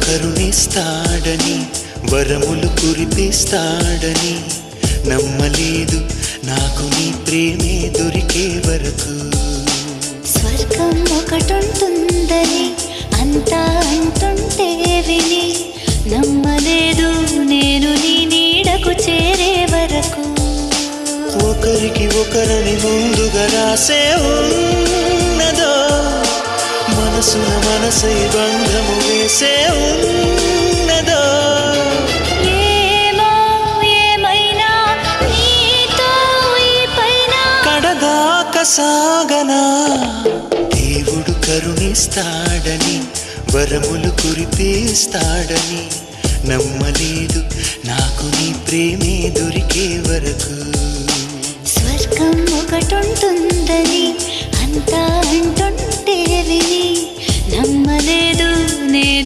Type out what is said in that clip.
కరుణిస్తాడని వరములు కురిపిస్తాడని నమ్మలేదు నాకు నీ ప్రేమే దొరికే వరకు. స్వర్గం ఒకటుంటుందని అంతా అంటుంటే విని నమ్మలేదు నేను నీ నీడకు చేరే వరకు. ఒకరికి ఒకరని ముందుగా రాసే ఉన్నదో మనసున మనసై బంధము వేసే ఉన్నదో. ఏమో ఏమైనా నీతో ఈ పైన కడదాక సాగనా. దేవుడు కరుణిస్తాడని వరములు కురిపిస్తాడని నమ్మలేదు నాకు నీ ప్రేమే దొరికే వరకు. స్వర్గం ఒకటుంటుందని అంతా అంటుంటే విని నమ్మలేదు నేను